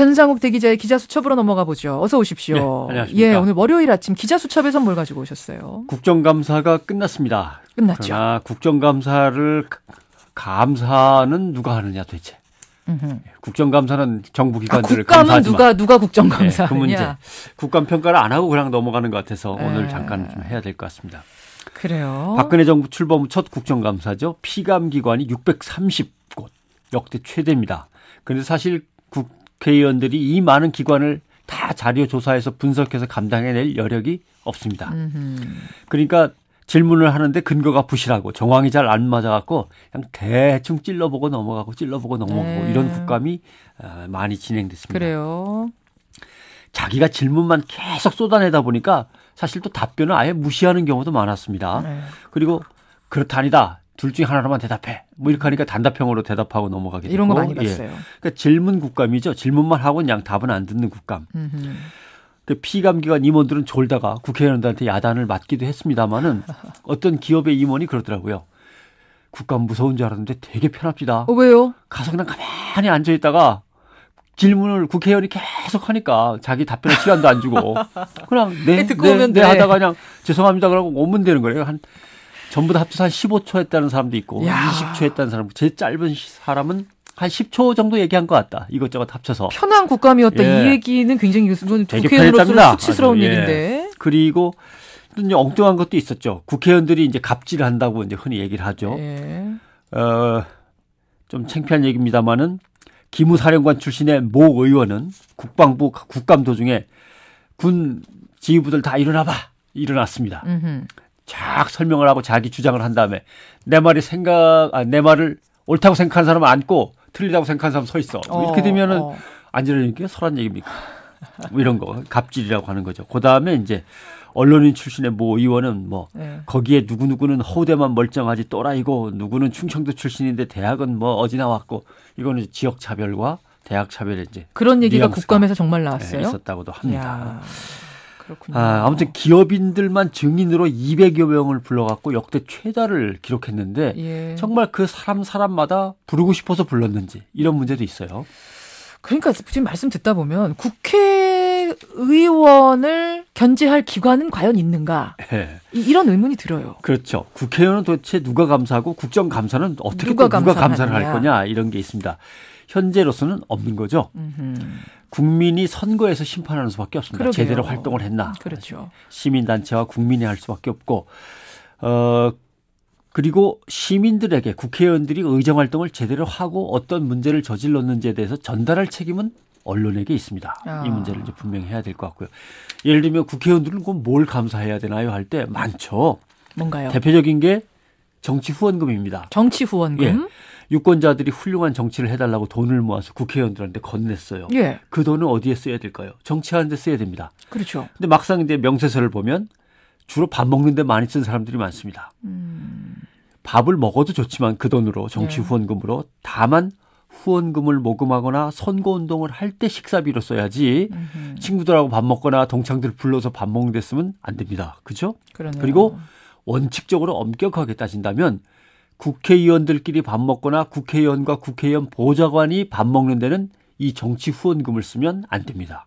변상욱 대기자의 기자수첩으로 넘어가 보죠. 어서 오십시오. 네, 안녕하십니까. 예, 오늘 월요일 아침 기자수첩에서 뭘 가지고 오셨어요? 국정감사가 끝났습니다. 끝났죠. 그러나 국정감사를 감사는 누가 하느냐 도대체. 국정감사는 정부기관들을 국감은 감사하지만 누가 국정감사 네, 그 문제. 하느냐. 국감평가를 안 하고 그냥 넘어가는 것 같아서 네. 오늘 잠깐 좀 해야 될 것 같습니다. 그래요. 박근혜 정부 출범 후 첫 국정감사죠. 피감기관이 630곳. 역대 최대입니다. 그런데 사실 국회의원들이 이 많은 기관을 다 자료 조사해서 분석해서 감당해낼 여력이 없습니다. 그러니까 질문을 하는데 근거가 부실하고 정황이 잘 안 맞아갖고 그냥 대충 찔러보고 넘어가고 네. 이런 국감이 많이 진행됐습니다. 그래요. 자기가 질문만 계속 쏟아내다 보니까 사실 또 답변을 아예 무시하는 경우도 많았습니다. 네. 그리고 그렇다 아니다. 둘 중에 하나로만 대답해. 뭐 이렇게 하니까 단답형으로 대답하고 넘어가게 되고. 이런 거 많이 봤어요. 그러니까 질문 국감이죠. 질문만 하고 그냥 답은 안 듣는 국감. 그 피감기관 임원들은 졸다가 국회의원들한테 야단을 맞기도 했습니다마는 어떤 기업의 임원이 그러더라고요. 국감 무서운 줄 알았는데 되게 편합니다. 왜요? 가서 그냥 가만히 앉아있다가 질문을 국회의원이 계속 하니까 자기 답변할 시간도 안 주고 그냥 듣고 오면 돼. 하다가 그냥 죄송합니다 그러고 오면 되는 거예요. 전부 다 합쳐서 한 15초 했다는 사람도 있고 야. 20초 했다는 사람, 제일 짧은 사람은 한 10초 정도 얘기한 것 같다. 이것저것 합쳐서. 편한 국감이었다. 예. 이 얘기는 굉장히 이건 되게 국회의원으로서 편했답니다. 수치스러운 아주, 예. 얘기인데. 그리고 또 이제 엉뚱한 것도 있었죠. 국회의원들이 이제 갑질을 한다고 이제 흔히 얘기를 하죠. 예. 좀 창피한 얘기입니다만은 기무사령관 출신의 모 의원은 국방부 국감 도중에 군 지휘부들 다 일어나봐. 일어났습니다. 쫙 설명을 하고 자기 주장을 한 다음에 내 말을 옳다고 생각하는 사람은 앉고 틀리다고 생각하는 사람은 서 있어. 이렇게 되면은 앉으라는 게 설한 얘기입니까? 뭐 이런 거 갑질이라고 하는 거죠. 그 다음에 이제 언론인 출신의 모 의원은 뭐 거기에 누구누구는 허우대만 멀쩡하지 또라이고 누구는 충청도 출신인데 대학은 뭐 어디 나왔고 이거는 지역 차별과 대학 차별의 이제 그런 얘기가 뉘앙스가, 국감에서 정말 나왔어요. 있었다고도 합니다. 야, 그렇군요. 아무튼 기업인들만 증인으로 200여 명을 불러갖고 역대 최다를 기록했는데 예. 정말 그 사람마다 부르고 싶어서 불렀는지 이런 문제도 있어요. 그러니까 지금 말씀 듣다 보면 국회의원을 견제할 기관은 과연 있는가? 네. 이런 의문이 들어요. 그렇죠. 국회의원은 도대체 누가 감사하고 국정감사는 어떻게 누가 또 누가 감사를 감사하느냐. 할 거냐 이런 게 있습니다. 현재로서는 없는 거죠. 국민이 선거에서 심판하는 수밖에 없습니다. 그러게요. 제대로 활동을 했나. 그렇죠. 시민단체와 국민이 할 수밖에 없고 그리고 시민들에게 국회의원들이 의정활동을 제대로 하고 어떤 문제를 저질렀는지에 대해서 전달할 책임은 언론에게 있습니다. 이 문제를 이제 분명히 해야 될 것 같고요. 예를 들면 국회의원들은 그럼 뭘 감사해야 되나요? 할 때 많죠. 뭔가요? 대표적인 게 정치 후원금입니다. 정치 후원금? 예. 유권자들이 훌륭한 정치를 해달라고 돈을 모아서 국회의원들한테 건넸어요. 예. 그 돈은 어디에 써야 될까요? 정치하는 데 써야 됩니다. 그렇죠. 근데 막상 이제 명세서를 보면 주로 밥 먹는 데 많이 쓴 사람들이 많습니다. 밥을 먹어도 좋지만 그 돈으로 정치 후원금으로 다만 후원금을 모금하거나 선거운동을 할 때 식사비로 써야지 친구들하고 밥 먹거나 동창들 불러서 밥 먹는 데 쓰면 안 됩니다. 그죠? 그러네요. 그리고 원칙적으로 엄격하게 따진다면 국회의원들끼리 밥 먹거나 국회의원과 국회의원 보좌관이 밥 먹는 데는 이 정치 후원금을 쓰면 안 됩니다.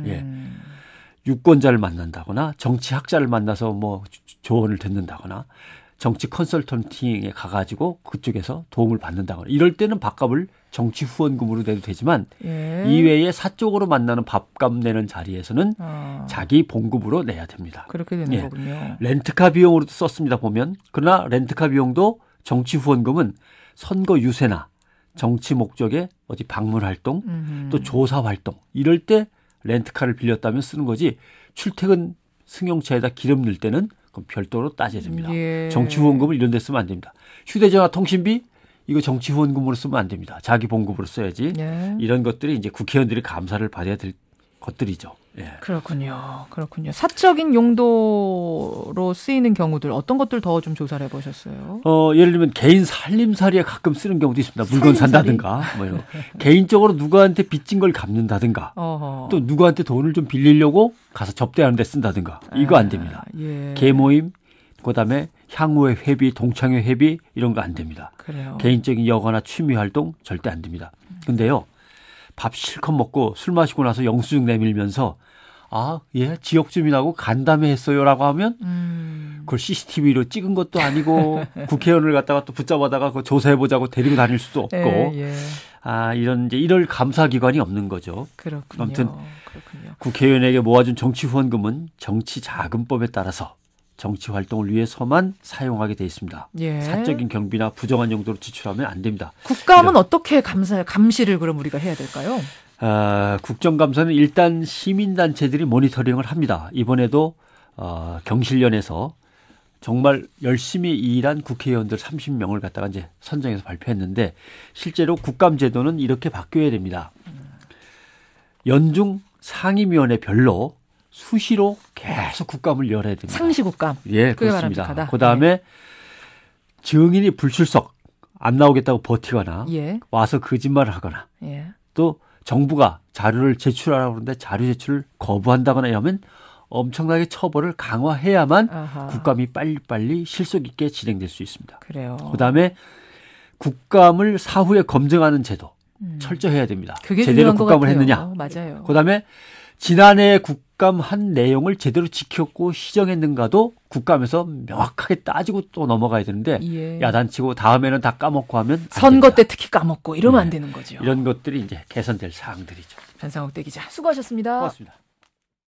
예. 유권자를 만난다거나 정치학자를 만나서 뭐 조언을 듣는다거나 정치 컨설턴팅에 가가지고 그쪽에서 도움을 받는다거나 이럴 때는 밥값을 정치 후원금으로 내도 되지만 이외에 사적으로 만나는 밥값 내는 자리에서는 자기 봉급으로 내야 됩니다. 그렇게 되는 거군요. 렌트카 비용으로도 썼습니다 보면. 그러나 렌트카 비용도 정치 후원금은 선거 유세나 정치 목적의 어디 방문 활동 또 조사 활동 이럴 때 렌트카를 빌렸다면 쓰는 거지 출퇴근 승용차에다 기름 넣을 때는 그럼 별도로 따져야 됩니다. 예. 정치 후원금을 이런 데 쓰면 안 됩니다. 휴대전화 통신비 이거 정치 후원금으로 쓰면 안 됩니다. 자기 봉급으로 써야지. 예. 이런 것들이 이제 국회의원들이 감사를 받아야 될 것들이죠. 예. 그렇군요. 사적인 용도로 쓰이는 경우들 어떤 것들 더 좀 조사를 해보셨어요? 예를 들면 개인 살림살이에 가끔 쓰는 경우도 있습니다. 물건 산다든가 뭐 이런. 그러니까 누구한테 빚진 걸 갚는다든가 또 누구한테 돈을 좀 빌리려고 가서 접대하는 데 쓴다든가 이거 안 됩니다. 예. 계모임 그다음에 향후의 회비, 동창회 회비 이런 거 안 됩니다. 그래요. 개인적인 여가나 취미 활동 절대 안 됩니다. 근데요. 밥 실컷 먹고 술 마시고 나서 영수증 내밀면서 아, 예, 지역 주민하고 간담회 했어요라고 하면 그걸 CCTV로 찍은 것도 아니고 국회의원을 갖다가 또 붙잡아다가 그 조사해보자고 데리고 다닐 수도 없고 예. 아, 이럴 감사기관이 없는 거죠. 그렇군요. 아무튼 국회의원에게 모아준 정치 후원금은 정치자금법에 따라서 정치 활동을 위해서만 사용하게 돼 있습니다. 예. 사적인 경비나 부정한 용도로 지출하면 안 됩니다. 국감은 어떻게 감시를 그럼 우리가 해야 될까요? 국정감사는 일단 시민단체들이 모니터링을 합니다. 이번에도 경실련에서 정말 열심히 일한 국회의원들 30명을 갖다가 이제 선정해서 발표했는데 실제로 국감제도는 이렇게 바뀌어야 됩니다. 연중 상임위원회 별로 수시로 계속 국감을 열어야 됩니다. 상시국감. 예, 그렇습니다. 그다음에 증인이 불출석 안 나오겠다고 버티거나 와서 거짓말을 하거나 또 정부가 자료를 제출하라고 그러는데 자료 제출을 거부한다거나 하면 엄청나게 처벌을 강화해야만 국감이 빨리빨리 실속 있게 진행될 수 있습니다. 그래요. 그다음에 국감을 사후에 검증하는 제도 철저해야 됩니다. 그게 제대로 국감을 했느냐. 맞아요. 그다음에 지난해 국감한 내용을 제대로 지켰고 시정했는가도 국감에서 명확하게 따지고 또 넘어가야 되는데 야단치고 다음에는 다 까먹고 하면 선거 때 특히 까먹고 이러면 안 되는 거죠. 이런 것들이 이제 개선될 사항들이죠. 변상욱 대기자 수고하셨습니다. 고맙습니다.